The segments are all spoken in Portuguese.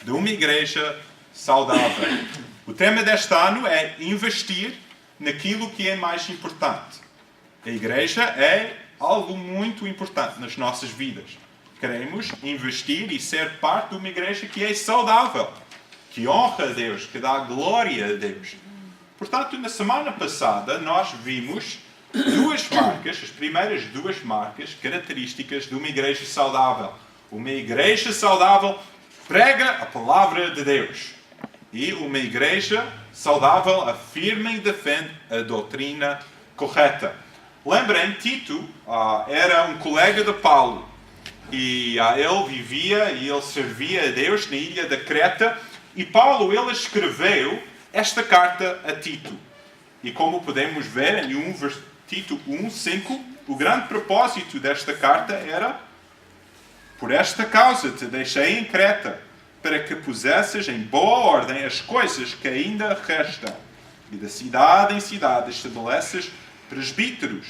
de uma igreja saudável. O tema deste ano é investir naquilo que é mais importante. A igreja é algo muito importante nas nossas vidas. Queremos investir e ser parte de uma igreja que é saudável, que honra a Deus, que dá glória a Deus. Portanto, na semana passada, nós vimos duas marcas, as primeiras duas marcas características de uma igreja saudável. Uma igreja saudável prega a palavra de Deus. E uma igreja saudável afirma e defende a doutrina correta. Lembrem, Tito era um colega de Paulo. E ele vivia e ele servia a Deus na ilha da Creta. E Paulo, ele escreveu esta carta a Tito. E como podemos ver em Tito 1:5, o grande propósito desta carta era: por esta causa te deixei em Creta, para que pusesses em boa ordem as coisas que ainda restam, e de cidade em cidade estabeleces presbíteros,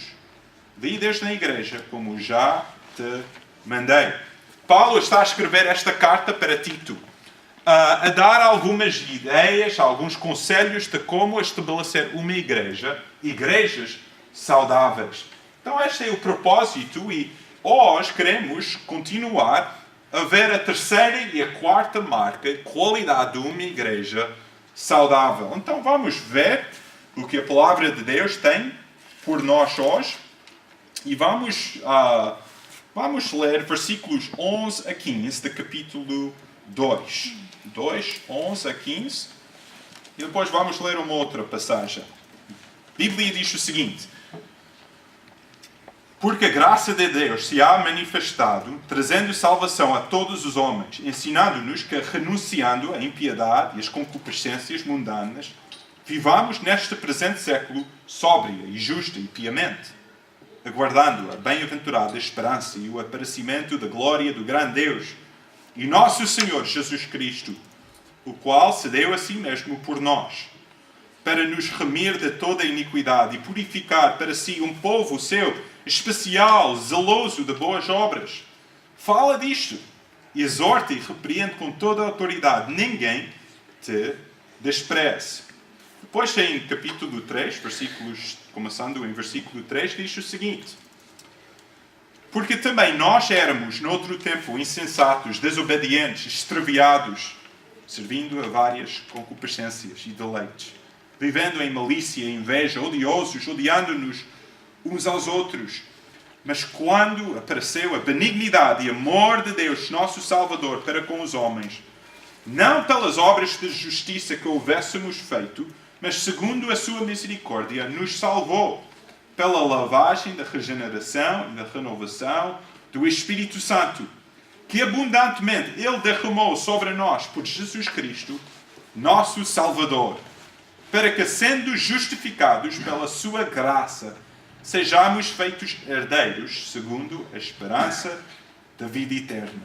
líderes na igreja, como já te mandei. Paulo está a escrever esta carta para Tito, a dar algumas ideias, alguns conselhos de como estabelecer uma igrejas saudáveis. Então este é o propósito e hoje queremos continuar a ver a terceira e a quarta marca, qualidade de uma igreja saudável. Então vamos ver o que a palavra de Deus tem por nós hoje e vamos ler versículos 11 a 15 do capítulo 2. 11 a 15. E depois vamos ler uma outra passagem. A Bíblia diz o seguinte: porque a graça de Deus se há manifestado, trazendo salvação a todos os homens, ensinando-nos que, renunciando à impiedade e às concupiscências mundanas, vivamos neste presente século sóbria e justa e piamente, aguardando a bem-aventurada esperança e o aparecimento da glória do grande Deus e nosso Senhor Jesus Cristo, o qual se deu a si mesmo por nós, para nos remir de toda a iniquidade e purificar para si um povo seu, especial, zeloso de boas obras. Fala disto, exorta e repreende com toda a autoridade. Ninguém te despreze. Depois em capítulo 3, começando em versículo 3, diz o seguinte: porque também nós éramos, noutro tempo, insensatos, desobedientes, extraviados, servindo a várias concupiscências e deleites, vivendo em malícia e inveja, odiosos, odiando-nos uns aos outros. Mas quando apareceu a benignidade e amor de Deus, nosso Salvador, para com os homens, não pelas obras de justiça que houvéssemos feito, mas segundo a sua misericórdia, nos salvou pela lavagem da regeneração e da renovação do Espírito Santo, que abundantemente Ele derramou sobre nós por Jesus Cristo, nosso Salvador, para que, sendo justificados pela sua graça, sejamos feitos herdeiros, segundo a esperança da vida eterna.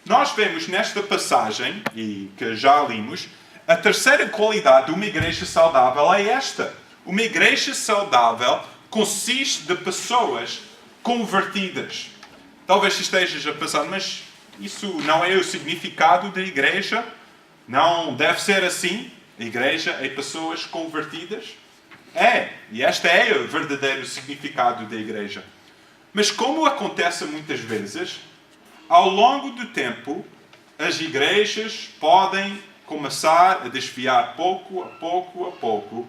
Nós vemos nesta passagem, e que já limos, a terceira qualidade de uma igreja saudável é esta. Uma igreja saudável consiste de pessoas convertidas. Talvez estejas a pensar, mas isso não é o significado da igreja? Não deve ser assim? A igreja é pessoas convertidas? É, e este é o verdadeiro significado da igreja. Mas como acontece muitas vezes, ao longo do tempo, as igrejas podem começar a desviar pouco a pouco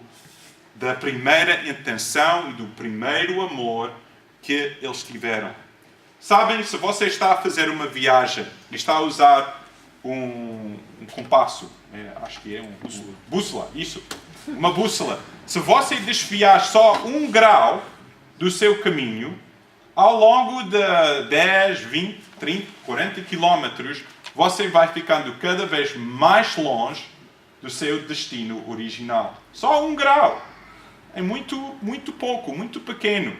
da primeira intenção e do primeiro amor que eles tiveram. Sabem, se você está a fazer uma viagem e está a usar um compasso, acho que é bússola, isso, uma bússola. Se você desviar só 1 grau do seu caminho, ao longo de 10, 20, 30, 40 quilómetros, você vai ficando cada vez mais longe do seu destino original. Só 1 grau. É muito pouco, muito pequeno.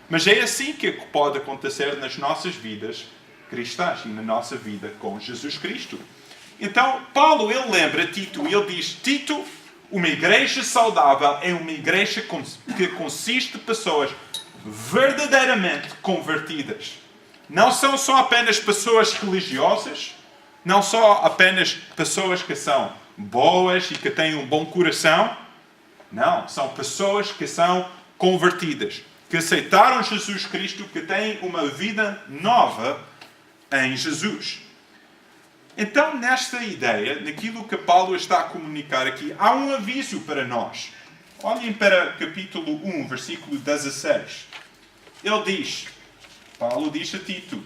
Mas é assim que pode acontecer nas nossas vidas cristãs e na nossa vida com Jesus Cristo. Então, Paulo, ele lembra Tito, e ele diz: Tito, uma igreja saudável é uma igreja que consiste de pessoas verdadeiramente convertidas. Não são só apenas pessoas religiosas, Não só apenas pessoas que são boas e que têm um bom coração. Não, são pessoas que são convertidas, que aceitaram Jesus Cristo, que têm uma vida nova em Jesus. Então, nesta ideia, naquilo que Paulo está a comunicar aqui, há um aviso para nós. Olhem para capítulo 1, versículo 16. Paulo diz a Tito,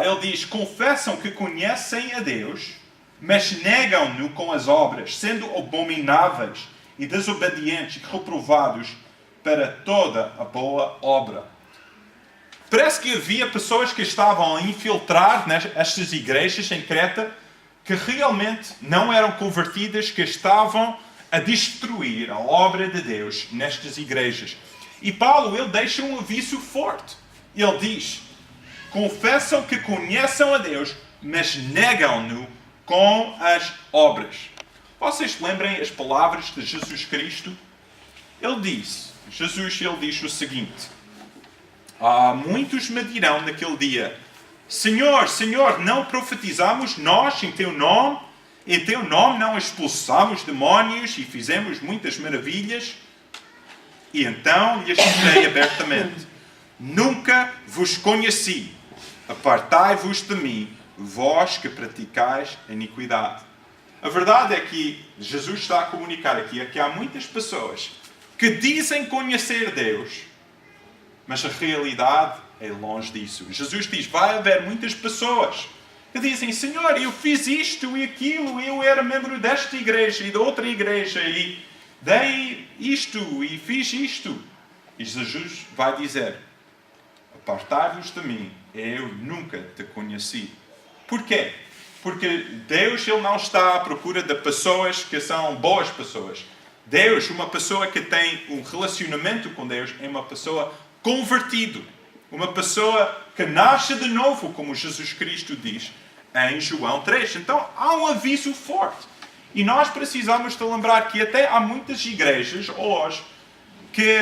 ele diz, confessam que conhecem a Deus, mas negam-no com as obras, sendo abomináveis e desobedientes e reprovados para toda a boa obra. Parece que havia pessoas que estavam a infiltrar nestas igrejas em Creta que realmente não eram convertidas, que estavam a destruir a obra de Deus nestas igrejas. E Paulo, ele deixa um aviso forte. Ele diz, confessam que conhecem a Deus, mas negam-no com as obras. Vocês lembrem as palavras de Jesus Cristo? Jesus disse o seguinte, muitos me dirão naquele dia, Senhor, Senhor, não profetizamos nós em teu nome? Em teu nome não expulsamos demónios e fizemos muitas maravilhas? E então lhes direi abertamente, nunca vos conheci, apartai-vos de mim, vós que praticais a iniquidade. A verdade é que Jesus está a comunicar aqui que há muitas pessoas que dizem conhecer Deus, mas a realidade é longe disso. Jesus diz, vai haver muitas pessoas que dizem, Senhor, eu fiz isto e aquilo, eu era membro desta igreja e da outra igreja, e dei isto e fiz isto. E Jesus vai dizer, apartai-vos de mim, eu nunca te conheci. Porquê? Porque Deus, ele não está à procura de pessoas que são boas pessoas. Deus, uma pessoa que tem um relacionamento com Deus, é uma pessoa convertida. Uma pessoa que nasce de novo, como Jesus Cristo diz em João 3. Então, há um aviso forte. E nós precisamos de lembrar que até há muitas igrejas hoje que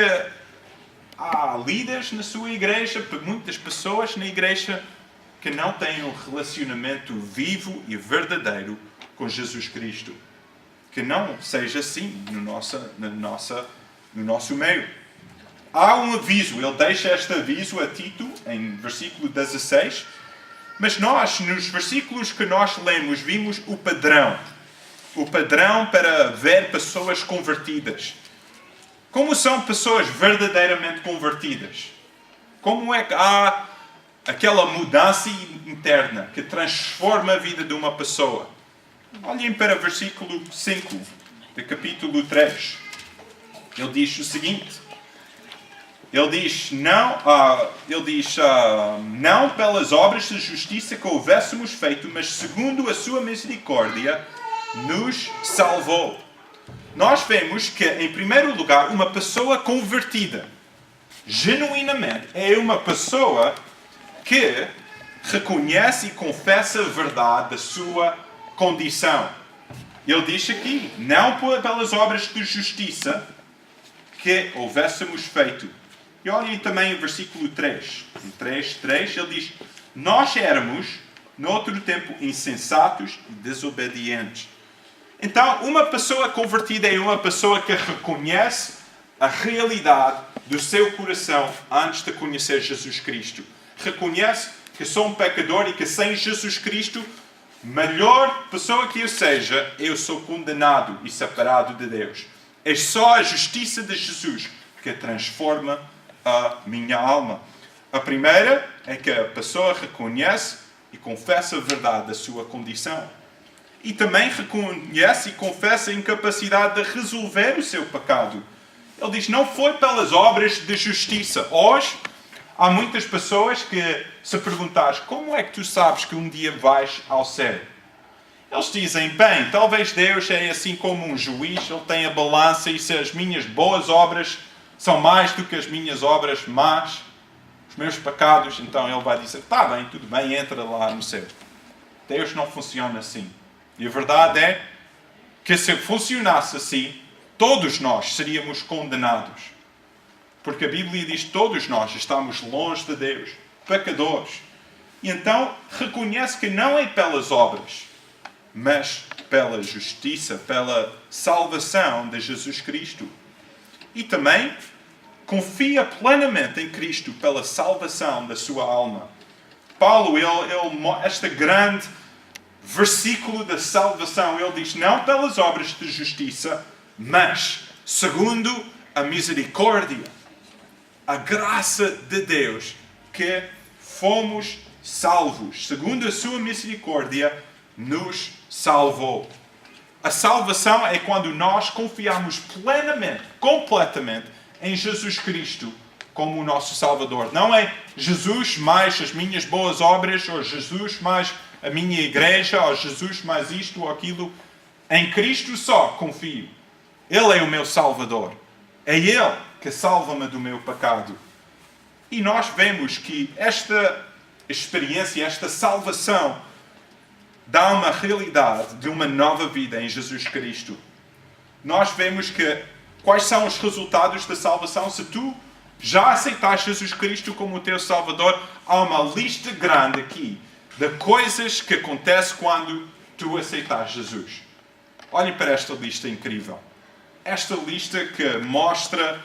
há líderes na sua igreja, muitas pessoas na igreja que não têm um relacionamento vivo e verdadeiro com Jesus Cristo. Que não seja assim no nosso meio. Há um aviso, ele deixa este aviso a Tito, em versículo 16, mas nós, nos versículos que nós lemos, vimos o padrão para ver pessoas convertidas. Como são pessoas verdadeiramente convertidas? Como é que há aquela mudança interna que transforma a vida de uma pessoa? Olhem para o versículo 5 do capítulo 3. Ele diz o seguinte. Ele diz, não pelas obras de justiça que houvéssemos feito, mas segundo a sua misericórdia, nos salvou. Nós vemos que, em primeiro lugar, uma pessoa convertida, genuinamente, é uma pessoa que reconhece e confessa a verdade da sua condição. Ele diz aqui, não pelas obras de justiça que houvéssemos feito. E olhem também o versículo 3. Em 3, ele diz, nós éramos, noutro tempo, insensatos e desobedientes. Então, uma pessoa convertida é uma pessoa que reconhece a realidade do seu coração antes de conhecer Jesus Cristo. Reconhece que sou um pecador e que sem Jesus Cristo, melhor pessoa que eu seja, eu sou condenado e separado de Deus. É só a justiça de Jesus que transforma a minha alma. A primeira é que a pessoa reconhece e confessa a verdade da sua condição. E também reconhece e confessa a incapacidade de resolver o seu pecado. Ele diz, não foi pelas obras de justiça. Hoje, há muitas pessoas que, se perguntares, como é que tu sabes que um dia vais ao céu? Eles dizem, bem, talvez Deus é assim como um juiz, ele tem a balança e se as minhas boas obras são mais do que as minhas obras más, os meus pecados, então ele vai dizer, está bem, tudo bem, entra lá no céu. Deus não funciona assim. E a verdade é que se funcionasse assim, todos nós seríamos condenados. Porque a Bíblia diz que todos nós estamos longe de Deus, pecadores. E então reconhece que não é pelas obras, mas pela justiça, pela salvação de Jesus Cristo. E também confia plenamente em Cristo pela salvação da sua alma. Paulo, este grande versículo da salvação, ele diz, não pelas obras de justiça, mas segundo a misericórdia, a graça de Deus, que fomos salvos. Segundo a sua misericórdia, nos salvou. A salvação é quando nós confiamos plenamente, completamente, em Jesus Cristo como o nosso Salvador. Não é Jesus mais as minhas boas obras, ou Jesus mais a minha igreja, ou Jesus mais isto ou aquilo. Em Cristo só confio. Ele é o meu Salvador. É Ele que salva-me do meu pecado. E nós vemos que esta experiência, esta salvação, dá uma realidade de uma nova vida em Jesus Cristo. Nós vemos que quais são os resultados da salvação? Se tu já aceitaste Jesus Cristo como o teu Salvador, há uma lista grande aqui de coisas que acontecem quando tu aceitas Jesus. Olhem para esta lista incrível. Esta lista que mostra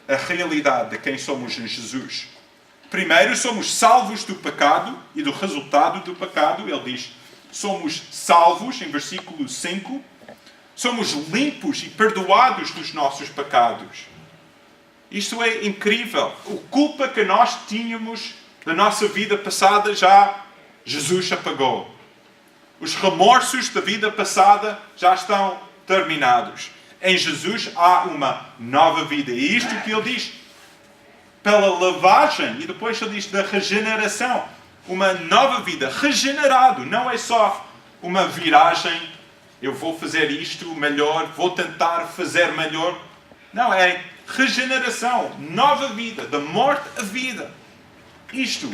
a realidade de quem somos em Jesus. Primeiro, somos salvos do pecado e do resultado do pecado. Ele diz, somos salvos, em versículo 5. Somos limpos e perdoados dos nossos pecados. Isto é incrível. A culpa que nós tínhamos da nossa vida passada já Jesus apagou. Os remorsos da vida passada já estão terminados. Em Jesus há uma nova vida. E isto que ele diz, pela lavagem, e depois ele diz da regeneração. Uma nova vida, regenerado. Não é só uma viragem, eu vou fazer isto melhor, vou tentar fazer melhor. Não, é regeneração, nova vida, da morte à vida. Isto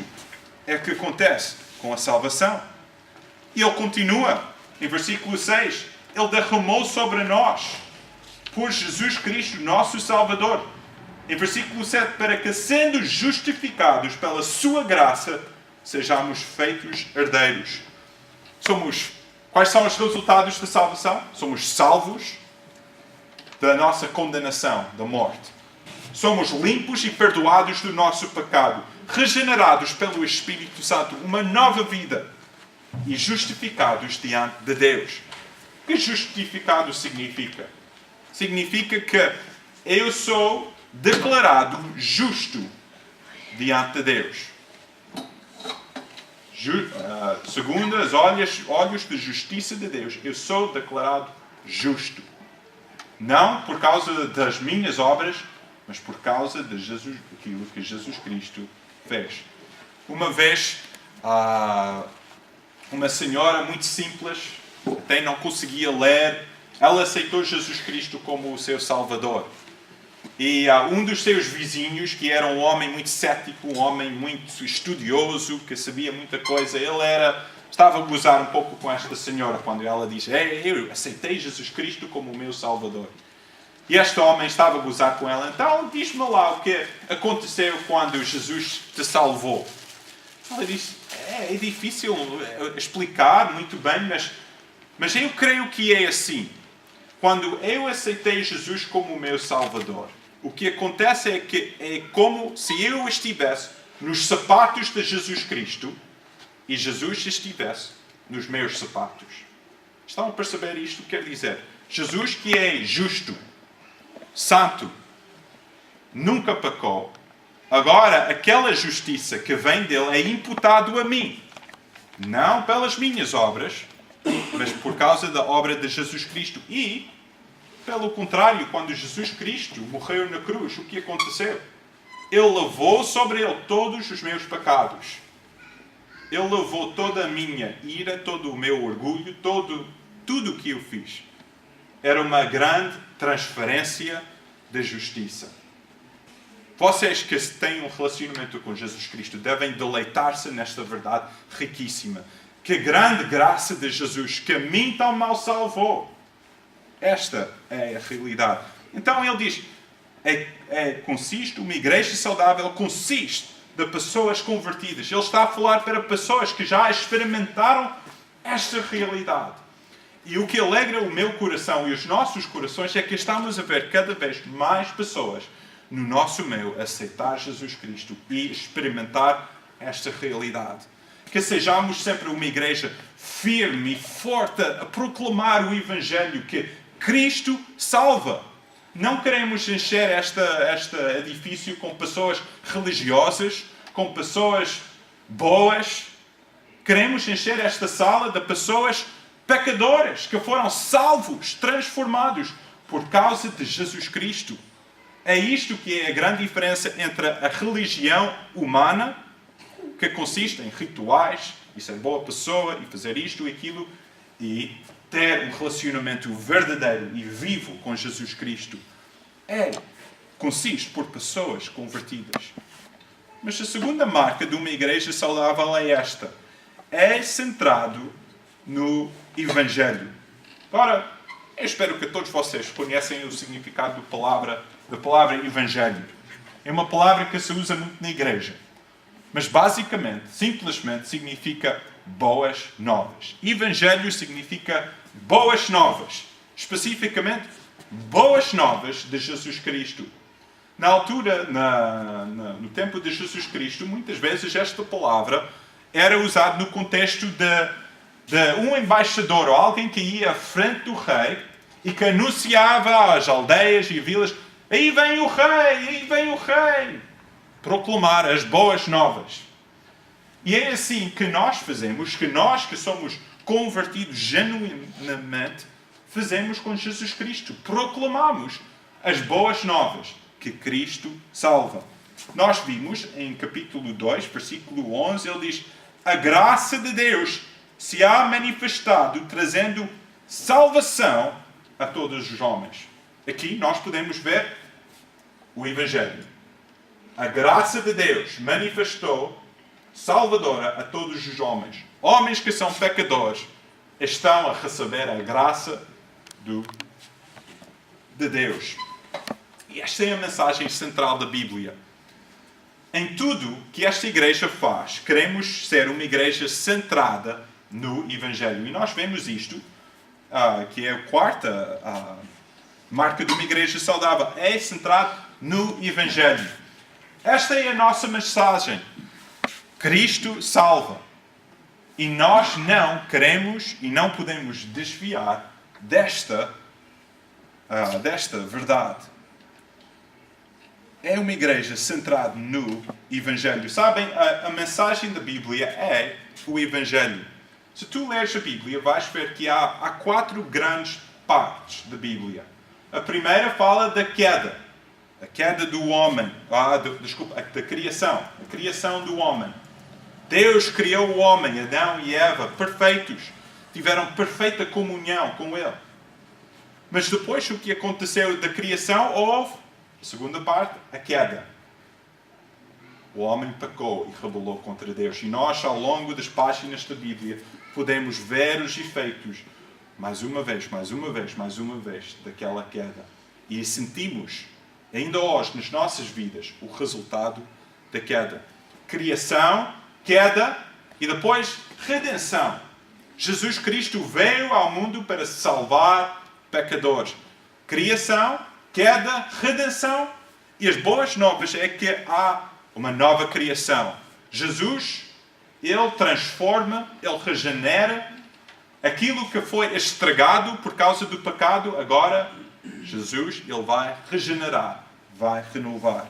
é o que acontece com a salvação. E ele continua, em versículo 6, ele derramou sobre nós, por Jesus Cristo, nosso Salvador. Em versículo 7, para que, sendo justificados pela sua graça, sejamos feitos herdeiros. Quais são os resultados da salvação? Somos salvos da nossa condenação, da morte. Somos limpos e perdoados do nosso pecado, regenerados pelo Espírito Santo, uma nova vida e justificados diante de Deus. O que justificado significa? Significa que eu sou declarado justo diante de Deus. Segundo os olhos de justiça de Deus, eu sou declarado justo. Não por causa das minhas obras, mas por causa de Jesus, aquilo que Jesus Cristo fez. Uma vez, uma senhora muito simples, até não conseguia ler, ela aceitou Jesus Cristo como o seu Salvador. E um dos seus vizinhos, que era um homem muito cético, um homem muito estudioso, que sabia muita coisa, estava a gozar um pouco com esta senhora quando ela disse, eu aceitei Jesus Cristo como o meu Salvador. E este homem estava a gozar com ela, então diz-me lá o que aconteceu quando Jesus te salvou. Ela disse, é difícil explicar muito bem, mas eu creio que é assim. Quando eu aceitei Jesus como o meu Salvador, o que acontece é que é como se eu estivesse nos sapatos de Jesus Cristo e Jesus estivesse nos meus sapatos. Estão a perceber isto? Quer dizer, Jesus que é justo, santo, nunca pecou. Agora, aquela justiça que vem dele é imputado a mim. Não pelas minhas obras, mas por causa da obra de Jesus Cristo. E, pelo contrário, quando Jesus Cristo morreu na cruz, o que aconteceu? Ele levou sobre ele todos os meus pecados. Ele levou toda a minha ira, todo o meu orgulho, tudo o que eu fiz. Era uma grande transferência de justiça. Vocês que têm um relacionamento com Jesus Cristo devem deleitar-se nesta verdade riquíssima. Que grande graça de Jesus, que a mim tão mal salvou. Esta é a realidade. Então ele diz, consiste, uma igreja saudável consiste de pessoas convertidas. Ele está a falar para pessoas que já experimentaram esta realidade. E o que alegra o meu coração e os nossos corações é que estamos a ver cada vez mais pessoas no nosso meio aceitar Jesus Cristo e experimentar esta realidade. Que sejamos sempre uma igreja firme e forte a proclamar o Evangelho que Cristo salva. Não queremos encher este edifício com pessoas religiosas, com pessoas boas. Queremos encher esta sala de pessoas pecadoras que foram salvos, transformados por causa de Jesus Cristo. É isto que é a grande diferença entre a religião humana, que consiste em rituais, e ser boa pessoa, e fazer isto e aquilo, e ter um relacionamento verdadeiro e vivo com Jesus Cristo. Consiste por pessoas convertidas. Mas a segunda marca de uma igreja saudável é esta. É centrado no Evangelho. Agora, eu espero que todos vocês conhecem o significado da palavra Evangelho. É uma palavra que se usa muito na igreja. Mas basicamente, simplesmente, significa boas novas. Evangelho significa boas novas. Especificamente, boas novas de Jesus Cristo. Na altura, no tempo de Jesus Cristo, muitas vezes esta palavra era usada no contexto de um embaixador ou alguém que ia à frente do rei e que anunciava às aldeias e vilas: aí vem o rei, aí vem o rei. Proclamar as boas novas. E é assim que nós fazemos, que nós que somos convertidos genuinamente, fazemos com Jesus Cristo. Proclamamos as boas novas que Cristo salva. Nós vimos em capítulo 2, versículo 11, ele diz: a graça de Deus se há manifestado trazendo salvação a todos os homens. Aqui nós podemos ver o Evangelho. A graça de Deus manifestou salvadora a todos os homens. Homens que são pecadores estão a receber a graça de Deus. E esta é a mensagem central da Bíblia. Em tudo que esta igreja faz, queremos ser uma igreja centrada no Evangelho. E nós vemos isto, que é a quarta marca de uma igreja saudável. É centrado no Evangelho. Esta é a nossa mensagem. Cristo salva. E nós não queremos e não podemos desviar desta verdade. É uma igreja centrada no Evangelho. Sabem, a mensagem da Bíblia é o Evangelho. Se tu leres a Bíblia, vais ver que há 4 grandes partes da Bíblia. A primeira fala da queda. A queda do homem. Da criação. A criação do homem. Deus criou o homem, Adão e Eva, perfeitos. Tiveram perfeita comunhão com Ele. Mas depois, o que aconteceu da criação, houve, a segunda parte, a queda. O homem pecou e rebelou contra Deus. E nós, ao longo das páginas da Bíblia, podemos ver os efeitos, mais uma vez, daquela queda. E sentimos, ainda hoje, nas nossas vidas, o resultado da queda. Criação, queda e depois redenção. Jesus Cristo veio ao mundo para salvar pecadores. Criação, queda, redenção. E as boas novas é que há uma nova criação. Jesus, Ele transforma, Ele regenera aquilo que foi estragado por causa do pecado. Agora, Jesus, Ele vai regenerar, vai renovar.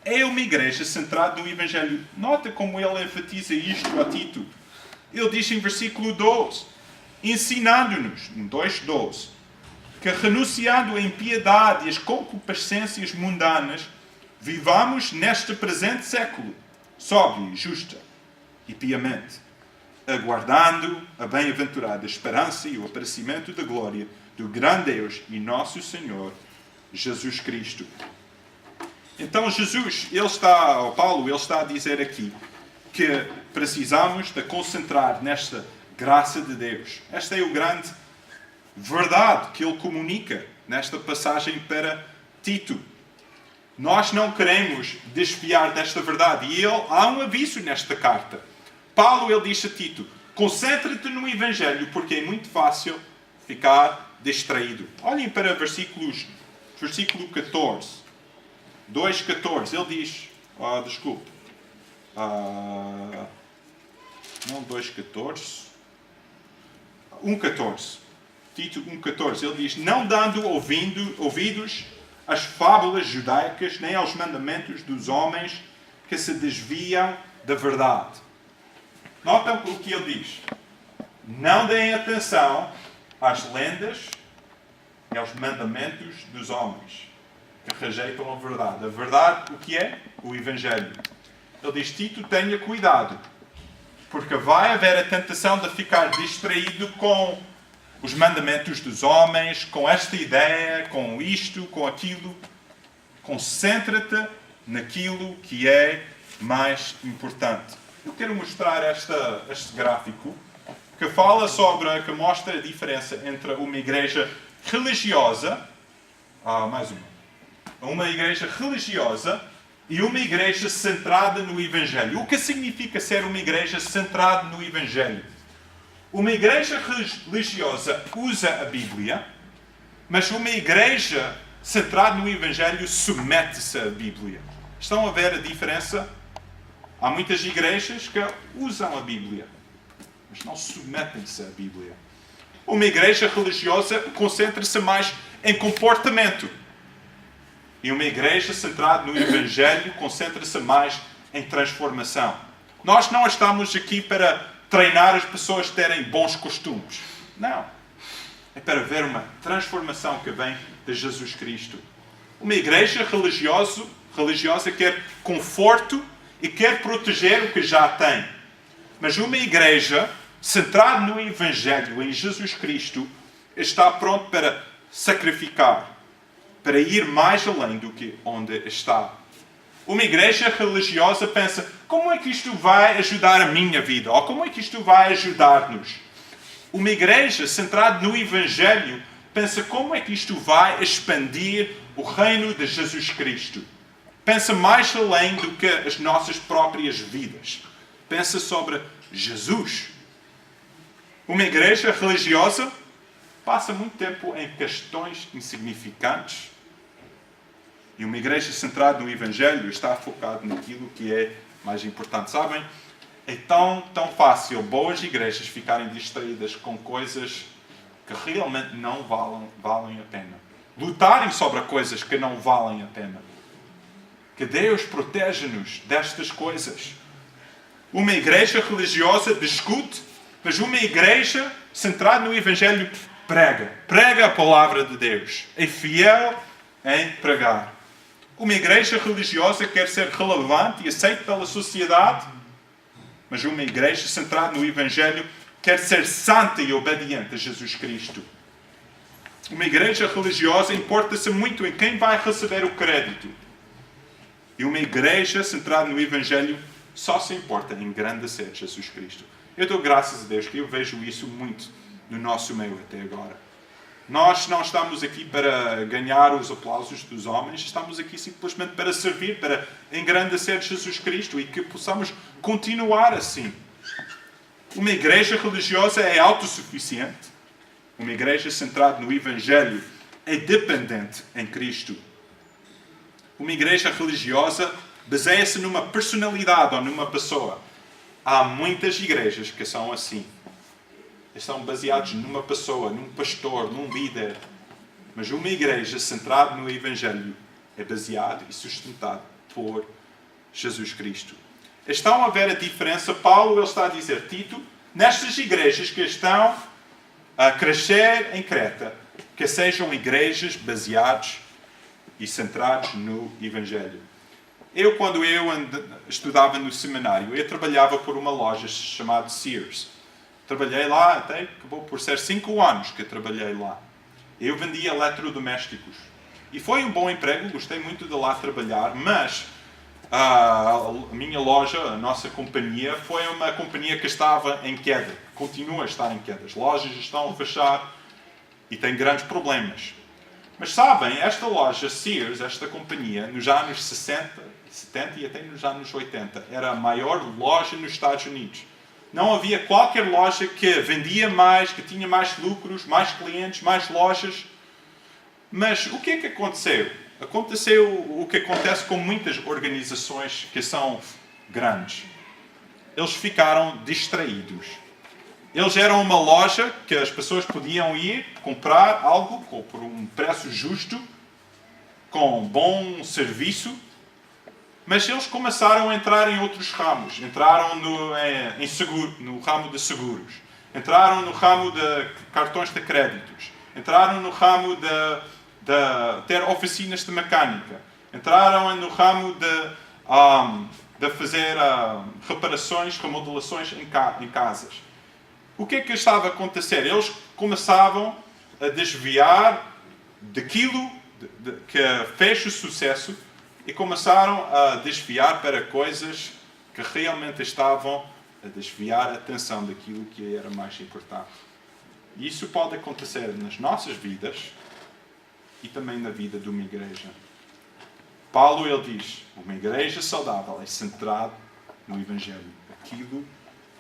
É uma igreja centrada no Evangelho. Nota como ele enfatiza isto a Tito. Ele diz em versículo 12, ensinando-nos, em 2:12, que renunciando à impiedade e às concupiscências mundanas, vivamos neste presente século, sóbrio, justa e piamente, aguardando a bem-aventurada esperança e o aparecimento da glória do grande Deus e nosso Senhor, Jesus Cristo. Então Paulo está a dizer aqui que precisamos de concentrar nesta graça de Deus. Esta é a grande verdade que ele comunica nesta passagem para Tito. Nós não queremos desviar desta verdade. E há um aviso nesta carta. Paulo, ele diz a Tito, concentra-te no Evangelho, porque é muito fácil ficar distraído. Olhem para versículo 14. 2,14. Ele diz... desculpe. Não 2,14. 1,14. Tito 1,14. Ele diz, não dando ouvidos às fábulas judaicas, nem aos mandamentos dos homens que se desviam da verdade. Notam o que ele diz. Não deem atenção às lendas e aos mandamentos dos homens que rejeitam a verdade. A verdade, o que é? O Evangelho. Ele diz, Tito, tenha cuidado, porque vai haver a tentação de ficar distraído com os mandamentos dos homens, com esta ideia, com isto, com aquilo. Concentra-te naquilo que é mais importante. Eu quero mostrar este gráfico que mostra a diferença entre uma igreja religiosa, uma igreja religiosa e uma igreja centrada no Evangelho. O que significa ser uma igreja centrada no Evangelho? Uma igreja religiosa usa a Bíblia, mas uma igreja centrada no Evangelho submete-se à Bíblia. Estão a ver a diferença? Há muitas igrejas que usam a Bíblia, mas não submetem-se à Bíblia. Uma igreja religiosa concentra-se mais em comportamento. E uma igreja centrada no Evangelho concentra-se mais em transformação. Nós não estamos aqui para treinar as pessoas a terem bons costumes. Não. É para ver uma transformação que vem de Jesus Cristo. Uma igreja religiosa quer conforto e quer proteger o que já tem. Mas uma igreja centrada no Evangelho, em Jesus Cristo, está pronto para sacrificar, para ir mais além do que onde está. Uma igreja religiosa pensa, como é que isto vai ajudar a minha vida? Ou como é que isto vai ajudar-nos? Uma igreja centrada no Evangelho pensa, como é que isto vai expandir o reino de Jesus Cristo? Pensa mais além do que as nossas próprias vidas. Pensa sobre Jesus. Uma igreja religiosa passa muito tempo em questões insignificantes. E uma igreja centrada no Evangelho está focada naquilo que é mais importante. Sabem? É tão fácil boas igrejas ficarem distraídas com coisas que realmente não valem a pena. Lutarem sobre coisas que não valem a pena. Que Deus proteja-nos destas coisas. Uma igreja religiosa discute, mas uma igreja centrada no Evangelho prega a palavra de Deus. É fiel em pregar. Uma igreja religiosa quer ser relevante e aceita pela sociedade, mas uma igreja centrada no Evangelho quer ser santa e obediente a Jesus Cristo. Uma igreja religiosa importa-se muito em quem vai receber o crédito. E uma igreja centrada no Evangelho só se importa em engrandecer Jesus Cristo. Eu dou graças a Deus que eu vejo isso muito no nosso meio até agora. Nós não estamos aqui para ganhar os aplausos dos homens, estamos aqui simplesmente para servir, para engrandecer Jesus Cristo e que possamos continuar assim. Uma igreja religiosa é autossuficiente. Uma igreja centrada no Evangelho é dependente em Cristo. Uma igreja religiosa baseia-se numa personalidade ou numa pessoa. Há muitas igrejas que são assim. Estão baseados numa pessoa, num pastor, num líder. Mas uma igreja centrada no Evangelho é baseada e sustentada por Jesus Cristo. Estão a ver a diferença? Paulo ele está a dizer, Tito, nestas igrejas que estão a crescer em Creta, que sejam igrejas baseadas e centradas no Evangelho. Quando eu estudava no seminário, eu trabalhava por uma loja chamada Sears. Trabalhei lá, até acabou por ser 5 anos que trabalhei lá. Eu vendia eletrodomésticos. E foi um bom emprego, gostei muito de lá trabalhar, mas a minha loja, a nossa companhia, foi uma companhia que estava em queda. Continua a estar em queda. As lojas estão a fechar e têm grandes problemas. Mas sabem, esta loja Sears, esta companhia, nos anos 60, 70 e até nos anos 80, era a maior loja nos Estados Unidos. Não havia qualquer loja que vendia mais, que tinha mais lucros, mais clientes, mais lojas. Mas o que é que aconteceu? Aconteceu o que acontece com muitas organizações que são grandes. Eles ficaram distraídos. Eles eram uma loja que as pessoas podiam ir comprar algo por um preço justo, com bom serviço, mas eles começaram a entrar em outros ramos. Entraram no ramo de seguros, entraram no ramo de cartões de créditos, entraram no ramo de ter oficinas de mecânica, entraram no ramo de fazer reparações, remodelações em casas. O que é que estava a acontecer? Eles começavam a desviar daquilo que fez o sucesso e começaram a desviar para coisas que realmente estavam a desviar a atenção daquilo que era mais importante. E isso pode acontecer nas nossas vidas e também na vida de uma igreja. Paulo, ele diz, uma igreja saudável é centrada no Evangelho, aquilo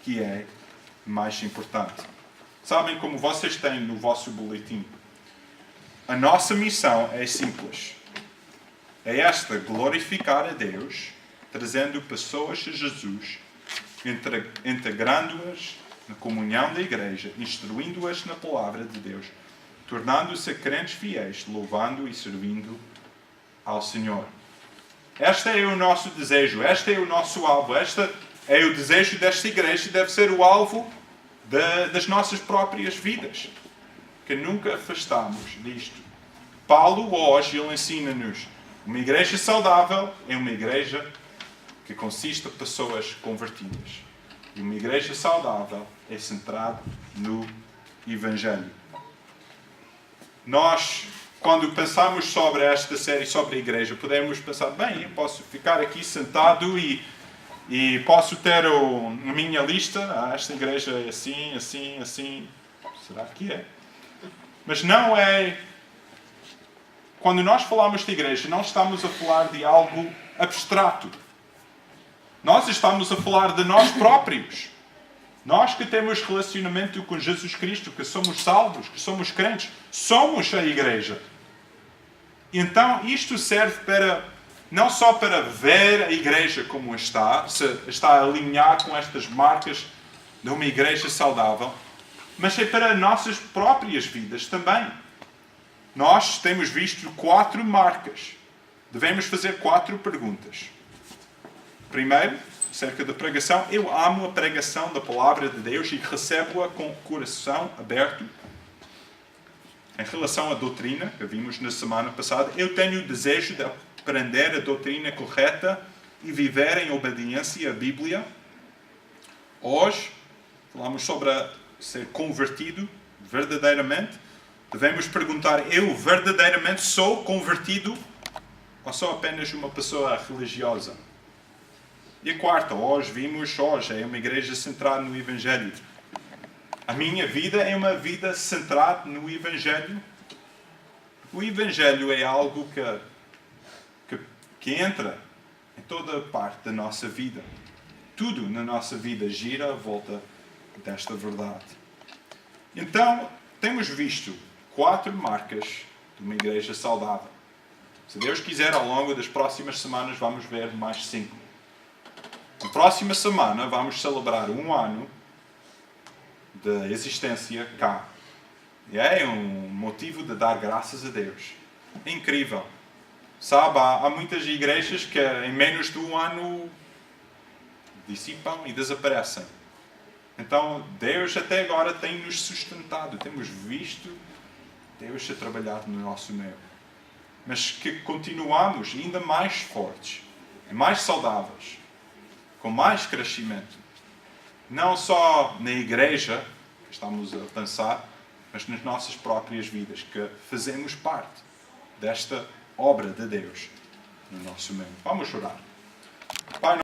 que é mais importante. Sabem, como vocês têm no vosso boletim, a nossa missão é simples. É esta, glorificar a Deus, trazendo pessoas a Jesus, integrando-as na comunhão da igreja, instruindo-as na palavra de Deus, tornando-se crentes fiéis, louvando e servindo ao Senhor. Este é o nosso desejo, este é o nosso alvo, este é o desejo desta igreja, deve ser o alvo das nossas próprias vidas. Que nunca afastamos disto. Paulo, hoje, ele ensina-nos, uma igreja saudável é uma igreja que consiste de pessoas convertidas. E uma igreja saudável é centrada no Evangelho. Nós, quando pensamos sobre esta série, sobre a igreja, podemos pensar, bem, eu posso ficar aqui sentado e posso ter a minha lista, esta igreja é assim, assim, assim. Será que é? Mas não é. Quando nós falamos de igreja, não estamos a falar de algo abstrato. Nós estamos a falar de nós próprios. Nós que temos relacionamento com Jesus Cristo, que somos salvos, que somos crentes, somos a igreja. Então, isto serve para, não só para ver a igreja como está, se está a alinhar com estas marcas de uma igreja saudável, mas é para nossas próprias vidas também. Nós temos visto 4 marcas. Devemos fazer 4 perguntas. Primeiro, acerca da pregação. Eu amo a pregação da palavra de Deus e recebo-a com o coração aberto. Em relação à doutrina, que vimos na semana passada, eu tenho o desejo de aprender a doutrina correta e viver em obediência à Bíblia. Hoje, falamos sobre ser convertido verdadeiramente. Devemos perguntar, eu verdadeiramente sou convertido ou sou apenas uma pessoa religiosa? E a quarta, hoje é uma igreja centrada no Evangelho. A minha vida é uma vida centrada no Evangelho. O Evangelho é algo que entra em toda parte da nossa vida. Tudo na nossa vida gira à volta desta verdade. Então, temos visto 4 marcas de uma igreja saudável. Se Deus quiser, ao longo das próximas semanas, vamos ver mais 5. Na próxima semana, vamos celebrar 1 ano de existência cá. E é um motivo de dar graças a Deus. É incrível. Sabe, há muitas igrejas que em menos de 1 ano dissipam e desaparecem. Então, Deus até agora tem nos sustentado. Temos visto Deus a trabalhar no nosso meio. Mas que continuamos ainda mais fortes, mais saudáveis, com mais crescimento. Não só na igreja, que estamos a pensar, mas nas nossas próprias vidas, que fazemos parte desta obra de Deus no nosso meio. Vamos orar. Pai,